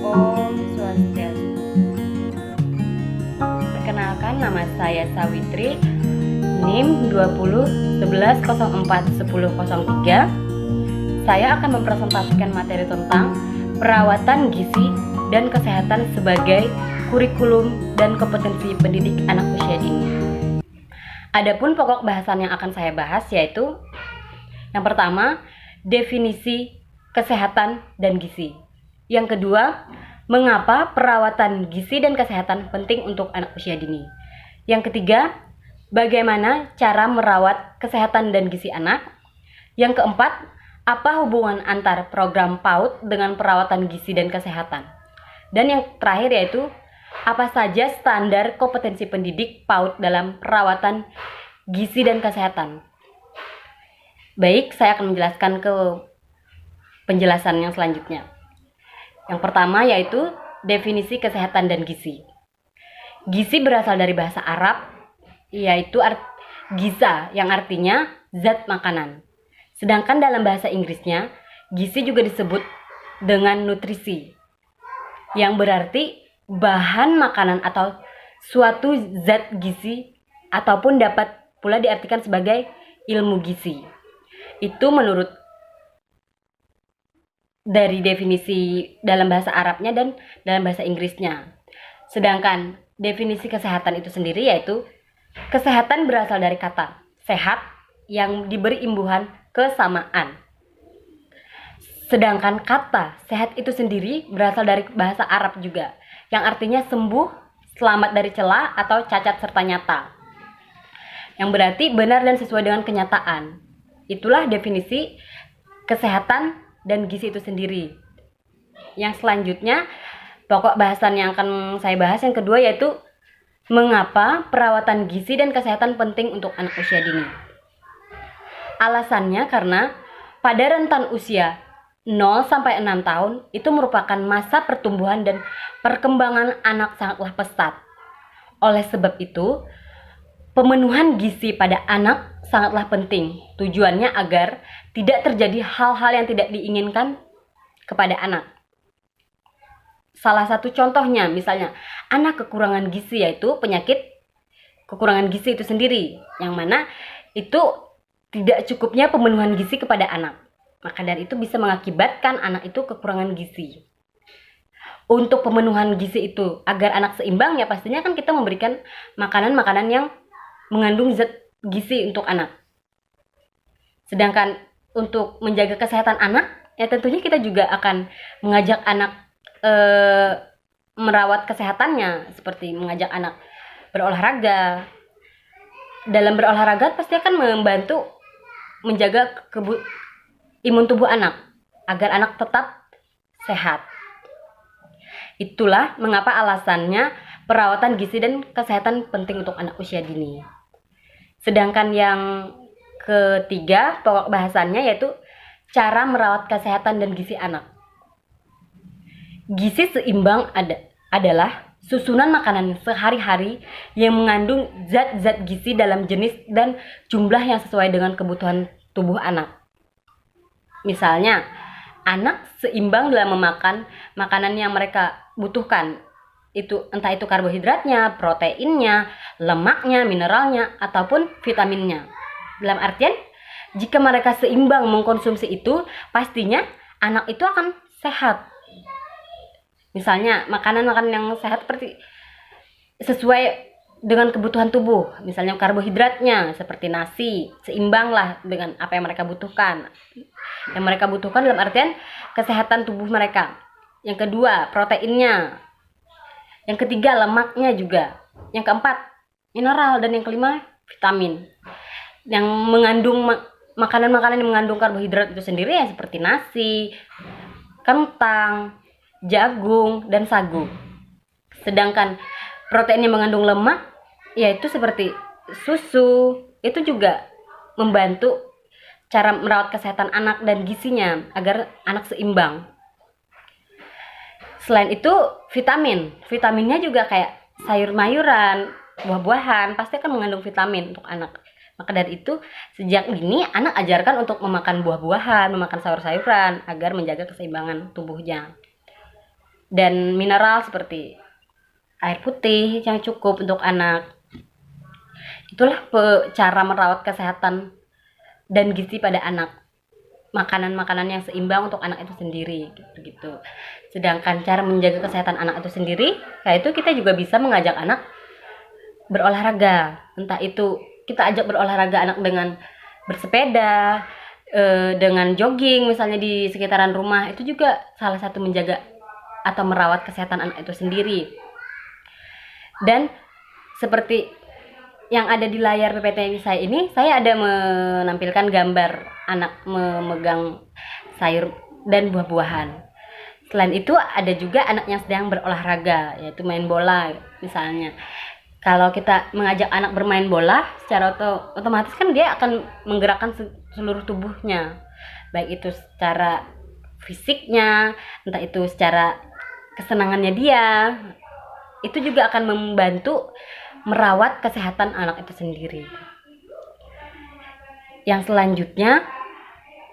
Om Swastiastu. Perkenalkan, nama saya Sawitri, NIM 2011041003. Saya akan mempresentasikan materi tentang perawatan gizi dan kesehatan sebagai kurikulum dan kompetensi pendidik anak usia dini. Adapun pokok bahasan yang akan saya bahas yaitu yang pertama, definisi kesehatan dan gizi. Yang kedua, mengapa perawatan gizi dan kesehatan penting untuk anak usia dini. Yang ketiga, bagaimana cara merawat kesehatan dan gizi anak. Yang keempat, apa hubungan antar program PAUD dengan perawatan gizi dan kesehatan. Dan yang terakhir yaitu, apa saja standar kompetensi pendidik PAUD dalam perawatan gizi dan kesehatan. Baik, saya akan menjelaskan ke penjelasan yang selanjutnya. Yang pertama yaitu definisi kesehatan dan gizi. Gizi berasal dari bahasa Arab, yaitu giza yang artinya zat makanan. Sedangkan dalam bahasa Inggrisnya, gizi juga disebut dengan nutrisi, yang berarti bahan makanan atau suatu zat gizi, ataupun dapat pula diartikan sebagai ilmu gizi. Itu menurut dari definisi dalam bahasa Arabnya dan dalam bahasa Inggrisnya. Sedangkan definisi kesehatan itu sendiri yaitu kesehatan berasal dari kata sehat yang diberi imbuhan kesamaan. Sedangkan kata sehat itu sendiri berasal dari bahasa Arab juga, yang artinya sembuh, selamat dari celah atau cacat serta nyata, yang berarti benar dan sesuai dengan kenyataan. Itulah definisi kesehatan dan gizi itu sendiri. Yang selanjutnya, pokok bahasan yang akan saya bahas yang kedua yaitu mengapa perawatan gizi dan kesehatan penting untuk anak usia dini. Alasannya karena pada rentan usia 0 sampai 6 tahun itu merupakan masa pertumbuhan dan perkembangan anak sangatlah pesat. Oleh sebab itu, pemenuhan gizi pada anak sangatlah penting. Tujuannya agar tidak terjadi hal-hal yang tidak diinginkan kepada anak. Salah satu contohnya misalnya anak kekurangan gizi, yaitu penyakit kekurangan gizi itu sendiri, yang mana itu tidak cukupnya pemenuhan gizi kepada anak. Maka dari itu bisa mengakibatkan anak itu kekurangan gizi. Untuk pemenuhan gizi itu agar anak seimbang, ya pastinya kan kita memberikan makanan-makanan yang mengandung zat gizi untuk anak. Sedangkan untuk menjaga kesehatan anak, ya tentunya kita juga akan mengajak anak merawat kesehatannya, seperti mengajak anak berolahraga. Dalam berolahraga pasti akan membantu menjaga imun tubuh anak agar anak tetap sehat. Itulah mengapa alasannya perawatan gizi dan kesehatan penting untuk anak usia dini. Sedangkan yang ketiga pokok bahasannya yaitu cara merawat kesehatan dan gizi anak. Gizi seimbang adalah susunan makanan sehari-hari yang mengandung zat-zat gizi dalam jenis dan jumlah yang sesuai dengan kebutuhan tubuh anak. Misalnya, anak seimbang dalam memakan makanan yang mereka butuhkan. Entah itu karbohidratnya, proteinnya, lemaknya, mineralnya, ataupun vitaminnya. Dalam artian, jika mereka seimbang mengkonsumsi itu, pastinya anak itu akan sehat. Misalnya makanan-makanan yang sehat seperti sesuai dengan kebutuhan tubuh. Misalnya karbohidratnya seperti nasi, seimbang lah dengan apa yang mereka butuhkan. Yang mereka butuhkan dalam artian kesehatan tubuh mereka. Yang kedua, proteinnya. Yang ketiga, lemaknya juga. Yang keempat, mineral. Dan yang kelima, vitamin. Yang mengandung makanan-makanan yang mengandung karbohidrat itu sendiri ya seperti nasi, kentang, jagung, dan sagu. Sedangkan protein yang mengandung lemak yaitu seperti susu, itu juga membantu cara merawat kesehatan anak dan gizinya agar anak seimbang. Selain itu vitaminnya juga kayak sayur-mayuran, buah-buahan pasti akan mengandung vitamin untuk anak. Maka dari itu sejak dini anak ajarkan untuk memakan buah-buahan, memakan sayur-sayuran agar menjaga keseimbangan tubuhnya. dan mineral seperti air putih yang cukup untuk anak. Itulah cara merawat kesehatan dan gizi pada anak. Makanan-makanan yang seimbang untuk anak itu sendiri gitu. Sedangkan cara menjaga kesehatan anak itu sendiri, yaitu kita juga bisa mengajak anak berolahraga. Entah itu kita ajak berolahraga anak dengan bersepeda, dengan jogging misalnya di sekitaran rumah, itu juga salah satu menjaga atau merawat kesehatan anak itu sendiri. Dan seperti yang ada di layar PPT saya ini, saya ada menampilkan gambar anak memegang sayur dan buah-buahan. Selain itu ada juga anak yang sedang berolahraga, yaitu main bola misalnya. Kalau kita mengajak anak bermain bola, secara otomatis kan dia akan menggerakkan seluruh tubuhnya, baik itu secara fisiknya, entah itu secara kesenangannya dia. Itu juga akan membantu merawat kesehatan anak itu sendiri. Yang selanjutnya,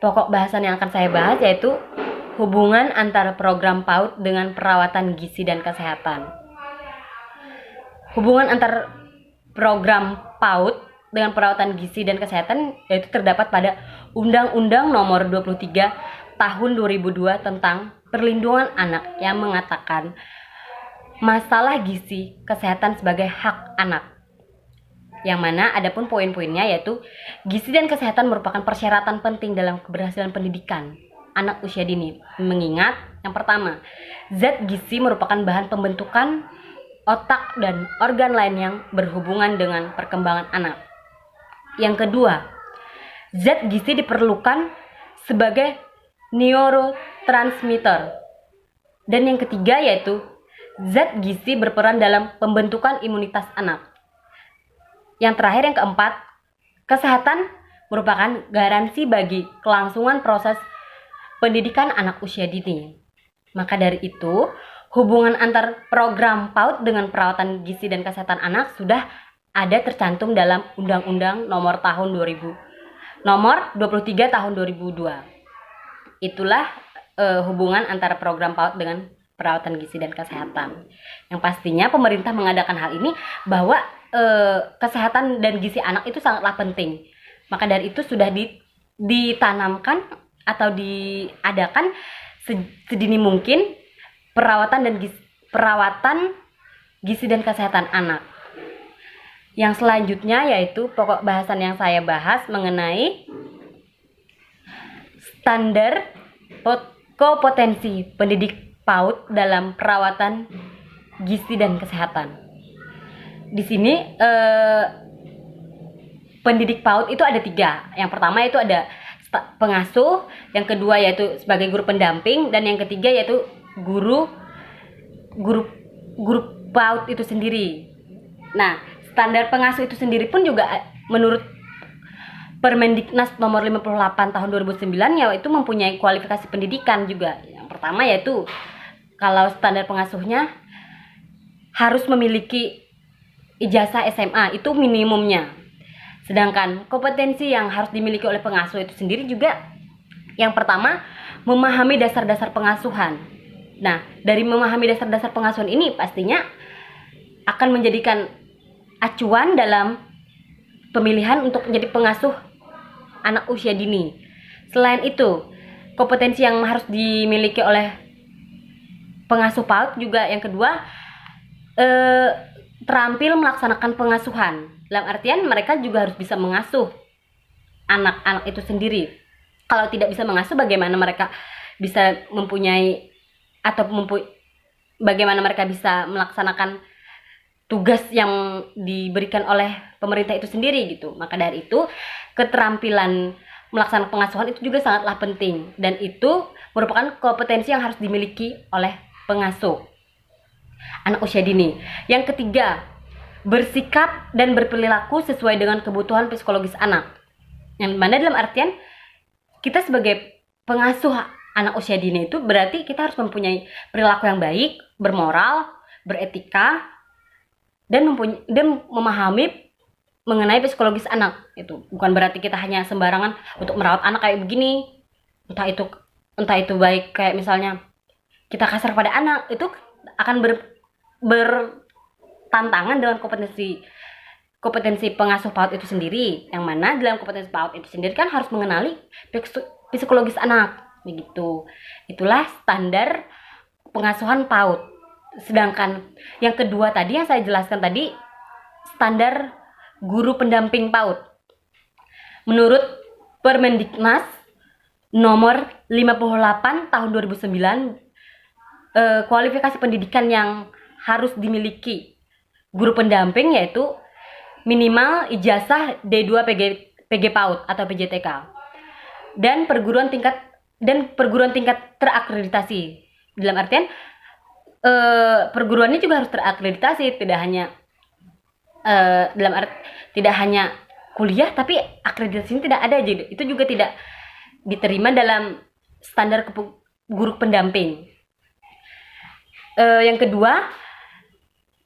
pokok bahasan yang akan saya bahas yaitu hubungan antara program PAUD dengan perawatan gizi dan kesehatan. Hubungan antara program PAUD dengan perawatan gizi dan kesehatan yaitu terdapat pada Undang-Undang Nomor 23 Tahun 2002 tentang Perlindungan Anak yang mengatakan masalah gizi kesehatan sebagai hak anak. Yang mana adapun poin-poinnya yaitu gizi dan kesehatan merupakan persyaratan penting dalam keberhasilan pendidikan anak usia dini. Mengingat yang pertama, zat gizi merupakan bahan pembentukan otak dan organ lain yang berhubungan dengan perkembangan anak. Yang kedua, zat gizi diperlukan sebagai neurotransmitter. Dan yang ketiga yaitu zat gizi berperan dalam pembentukan imunitas anak. Yang terakhir yang keempat, kesehatan merupakan garansi bagi kelangsungan proses pendidikan anak usia dini. Maka dari itu, hubungan antar program PAUD dengan perawatan gizi dan kesehatan anak sudah ada tercantum dalam Undang-Undang Nomor 23 Tahun 2002. Itulah hubungan antara program PAUD dengan perawatan gizi dan kesehatan. Yang pastinya pemerintah mengadakan hal ini bahwa kesehatan dan gizi anak itu sangatlah penting. Maka dari itu sudah ditanamkan atau diadakan sedini mungkin perawatan gizi dan kesehatan anak. Yang selanjutnya yaitu pokok bahasan yang saya bahas mengenai standar kompetensi pendidik PAUD dalam perawatan gizi dan kesehatan. Di sini pendidik PAUD itu ada 3. Yang pertama itu ada pengasuh, yang kedua yaitu sebagai guru pendamping, dan yang ketiga yaitu guru PAUD itu sendiri. Nah, standar pengasuh itu sendiri pun juga menurut Permendiknas nomor 58 tahun 2009 yaitu mempunyai kualifikasi pendidikan juga. Yang pertama yaitu kalau standar pengasuhnya harus memiliki ijazah SMA, itu minimumnya. Sedangkan kompetensi yang harus dimiliki oleh pengasuh itu sendiri juga yang pertama memahami dasar-dasar pengasuhan. Nah, dari memahami dasar-dasar pengasuhan ini pastinya akan menjadikan acuan dalam pemilihan untuk menjadi pengasuh anak usia dini. Selain itu, kompetensi yang harus dimiliki oleh pengasuh PAUD juga yang kedua terampil melaksanakan pengasuhan. Dalam artian mereka juga harus bisa mengasuh anak-anak itu sendiri. Kalau tidak bisa mengasuh, bagaimana mereka bisa mempunyai atau bagaimana mereka bisa melaksanakan tugas yang diberikan oleh pemerintah itu sendiri gitu. Maka dari itu keterampilan melaksanakan pengasuhan itu juga sangatlah penting, dan itu merupakan kompetensi yang harus dimiliki oleh pengasuh anak usia dini. Yang ketiga, bersikap dan berperilaku sesuai dengan kebutuhan psikologis anak. Yang mana dalam artian kita sebagai pengasuh anak usia dini itu berarti kita harus mempunyai perilaku yang baik, bermoral, beretika, dan memahami mengenai psikologis anak. Itu bukan berarti kita hanya sembarangan untuk merawat anak kayak begini. Entah itu baik kayak misalnya kita kasar pada anak, itu akan bertantangan dengan kompetensi pengasuh PAUD itu sendiri, yang mana dalam kompetensi PAUD itu sendiri kan harus mengenali psikologis anak, begitu. Itulah standar pengasuhan PAUD. Sedangkan yang kedua tadi yang saya jelaskan tadi, standar guru pendamping PAUD. Menurut Permendiknas nomor 58 tahun 2009, kualifikasi pendidikan yang harus dimiliki guru pendamping yaitu minimal ijazah D2 PG PAUD atau PJTK dan perguruan tingkat terakreditasi. Dalam artian perguruannya juga harus terakreditasi, tidak hanya kuliah tapi akreditasinya tidak ada, jadi itu juga tidak diterima dalam standar guru pendamping. Yang kedua,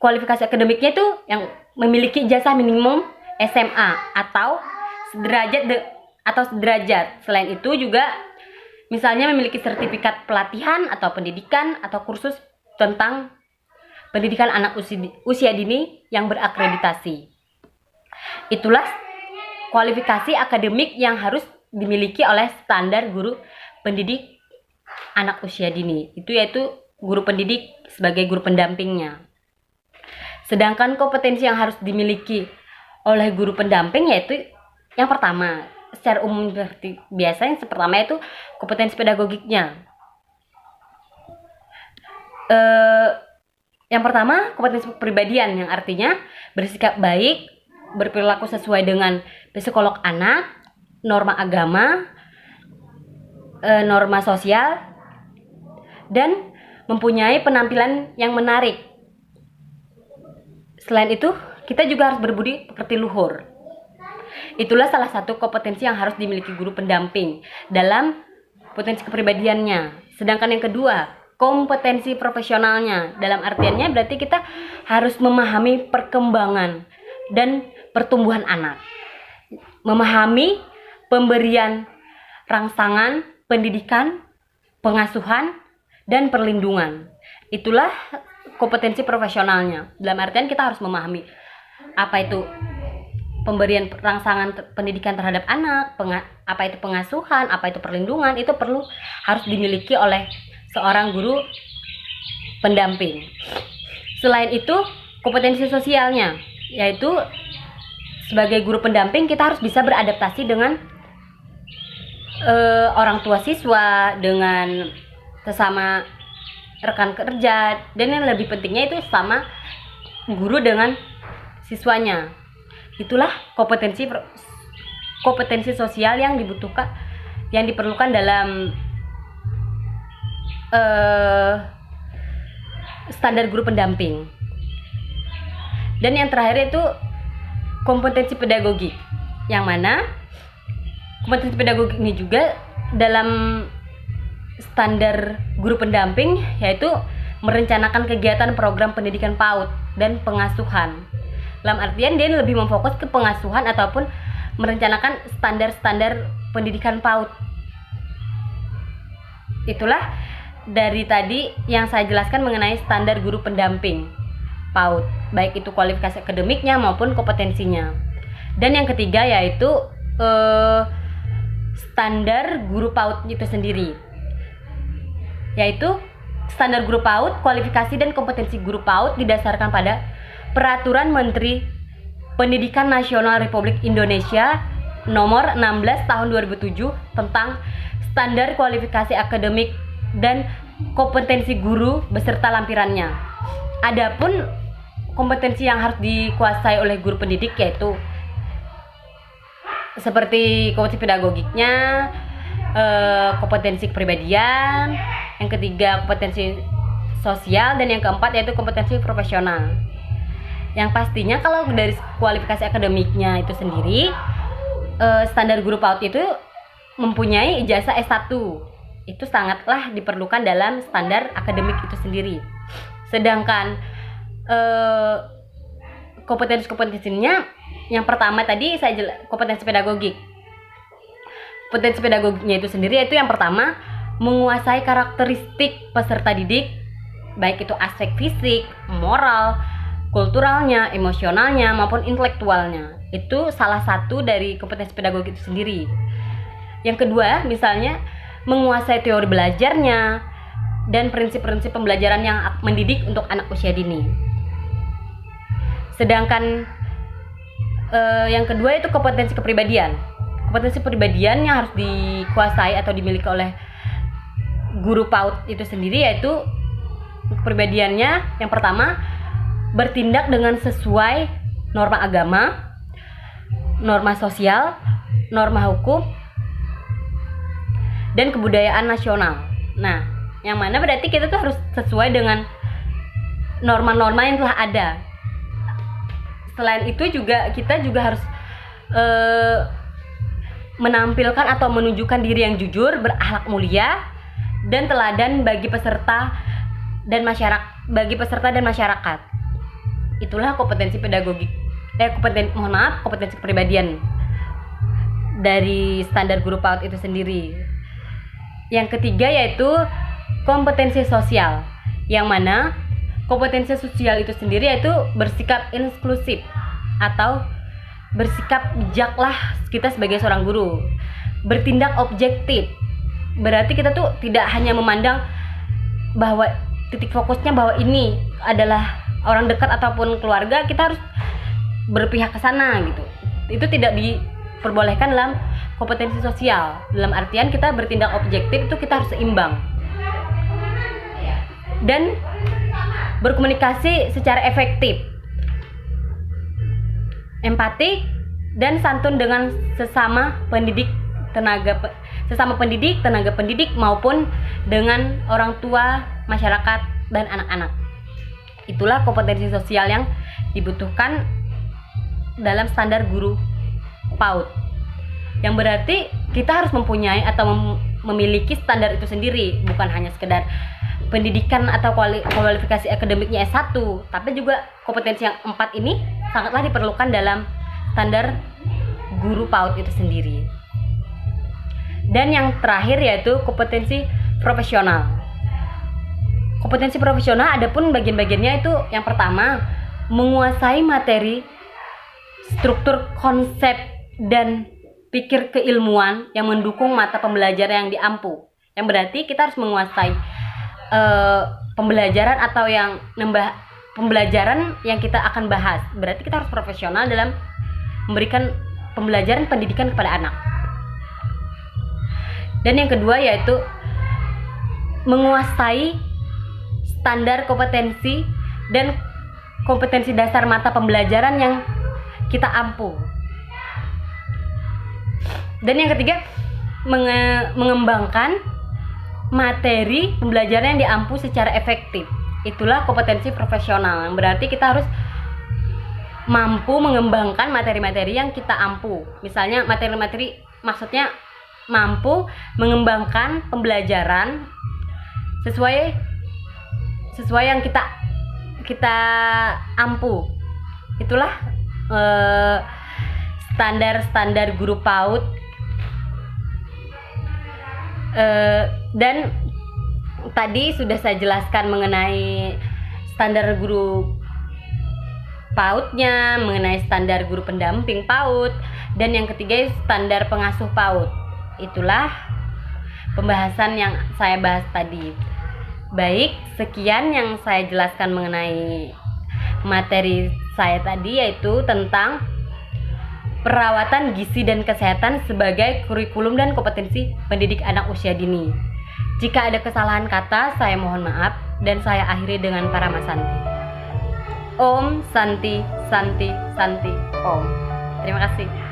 kualifikasi akademiknya itu yang memiliki ijazah minimum SMA atau sederajat. Selain itu juga misalnya memiliki sertifikat pelatihan atau pendidikan atau kursus tentang pendidikan anak usia dini yang berakreditasi. Itulah kualifikasi akademik yang harus dimiliki oleh standar guru pendidik anak usia dini. Itu yaitu guru pendidik sebagai guru pendampingnya. Sedangkan kompetensi yang harus dimiliki oleh guru pendamping yaitu yang pertama, secara umum seperti biasa, yang pertama itu kompetensi pedagogiknya. Yang pertama, kompetensi kepribadian, yang artinya bersikap baik, berperilaku sesuai dengan psikolog anak, norma agama, norma sosial, dan mempunyai penampilan yang menarik. Selain itu, kita juga harus berbudi pekerti luhur. Itulah salah satu kompetensi yang harus dimiliki guru pendamping dalam potensi kepribadiannya. Sedangkan yang kedua, kompetensi profesionalnya. Dalam artiannya berarti kita harus memahami perkembangan dan pertumbuhan anak. Memahami pemberian rangsangan, pendidikan, pengasuhan, dan perlindungan. Itulah kompetensi profesionalnya. Dalam artian kita harus memahami apa itu pemberian rangsangan pendidikan terhadap anak, apa itu pengasuhan, apa itu perlindungan, itu harus dimiliki oleh seorang guru pendamping. Selain itu, kompetensi sosialnya, yaitu sebagai guru pendamping kita harus bisa beradaptasi dengan orang tua siswa, dengan sesama rekan kerja, dan yang lebih pentingnya itu sama guru dengan siswanya. Itulah kompetensi sosial yang diperlukan dalam standar guru pendamping. Dan yang terakhir itu kompetensi pedagogik, yang mana kompetensi pedagogik ini juga dalam standar guru pendamping yaitu merencanakan kegiatan program pendidikan PAUD dan pengasuhan. Dalam artian dia lebih memfokus ke pengasuhan ataupun merencanakan standar-standar pendidikan PAUD. Itulah dari tadi yang saya jelaskan mengenai standar guru pendamping PAUD, baik itu kualifikasi akademiknya maupun kompetensinya. Dan yang ketiga yaitu standar guru PAUD itu sendiri, yaitu standar guru PAUD, kualifikasi dan kompetensi guru PAUD didasarkan pada Peraturan Menteri Pendidikan Nasional Republik Indonesia nomor 16 tahun 2007 tentang standar kualifikasi akademik dan kompetensi guru beserta lampirannya. Adapun kompetensi yang harus dikuasai oleh guru pendidik yaitu seperti kompetensi pedagogiknya, kompetensi kepribadian, yang ketiga kompetensi sosial, dan yang keempat yaitu kompetensi profesional. Yang pastinya kalau dari kualifikasi akademiknya itu sendiri, standar guru PAUD itu mempunyai ijazah S1. Itu sangatlah diperlukan dalam standar akademik itu sendiri. Sedangkan kompetensinya yang pertama tadi kompetensi pedagogik. Kompetensi pedagogiknya itu sendiri yaitu yang pertama menguasai karakteristik peserta didik, baik itu aspek fisik, moral, kulturalnya, emosionalnya, maupun intelektualnya. Itu salah satu dari kompetensi pedagogi itu sendiri. Yang kedua, misalnya menguasai teori belajarnya dan prinsip-prinsip pembelajaran yang mendidik untuk anak usia dini. Sedangkan yang kedua itu kompetensi kepribadian. Kompetensi kepribadian yang harus dikuasai atau dimiliki oleh guru PAUD itu sendiri, yaitu kepribadiannya yang pertama, bertindak dengan sesuai norma agama, norma sosial, norma hukum, dan kebudayaan nasional. Nah, yang mana berarti kita tuh harus sesuai dengan norma-norma yang telah ada. Selain itu juga kita juga harus menampilkan atau menunjukkan diri yang jujur, berakhlak mulia, dan teladan bagi peserta dan masyarakat. Itulah kompetensi pedagogi, kompetensi kepribadian dari standar guru PAUD itu sendiri. Yang ketiga yaitu kompetensi sosial, yang mana kompetensi sosial itu sendiri yaitu bersikap inklusif atau bersikap bijaklah kita sebagai seorang guru, bertindak objektif. Berarti kita tuh tidak hanya memandang bahwa titik fokusnya bahwa ini adalah orang dekat ataupun keluarga, kita harus berpihak ke sana gitu. Itu tidak diperbolehkan dalam kompetensi sosial. Dalam artian kita bertindak objektif itu kita harus seimbang. Dan berkomunikasi secara efektif, empatik dan santun dengan sesama pendidik, tenaga pendidik maupun dengan orang tua, masyarakat, dan anak-anak. Itulah kompetensi sosial yang dibutuhkan dalam standar guru PAUD. Yang berarti kita harus mempunyai atau memiliki standar itu sendiri, bukan hanya sekedar pendidikan atau kualifikasi akademiknya S1, tapi juga kompetensi yang 4 ini sangatlah diperlukan dalam standar guru PAUD itu sendiri. Dan yang terakhir yaitu kompetensi profesional. Kompetensi profesional adapun bagian-bagiannya itu yang pertama, menguasai materi, struktur konsep, dan pikir keilmuan yang mendukung mata pembelajaran yang diampu. Yang berarti kita harus menguasai pembelajaran atau pembelajaran yang kita akan bahas. Berarti kita harus profesional dalam memberikan pembelajaran pendidikan kepada anak. Dan yang kedua yaitu menguasai standar kompetensi dan kompetensi dasar mata pembelajaran yang kita ampu. Dan yang ketiga, mengembangkan materi pembelajaran yang diampu secara efektif. Itulah kompetensi profesional. Berarti kita harus mampu mengembangkan materi-materi yang kita ampu. Misalnya materi-materi, maksudnya mampu mengembangkan pembelajaran sesuai yang kita ampu. Itulah standar guru PAUD. Dan tadi sudah saya jelaskan mengenai standar guru PAUD-nya, mengenai standar guru pendamping PAUD, dan yang ketiga standar pengasuh PAUD. Itulah pembahasan yang saya bahas tadi. Baik, sekian yang saya jelaskan mengenai materi saya tadi, yaitu tentang perawatan gizi dan kesehatan sebagai kurikulum dan kompetensi pendidik anak usia dini. Jika ada kesalahan kata, saya mohon maaf, dan saya akhiri dengan Parama Santi. Om Santi Santi Santi Om. Terima kasih.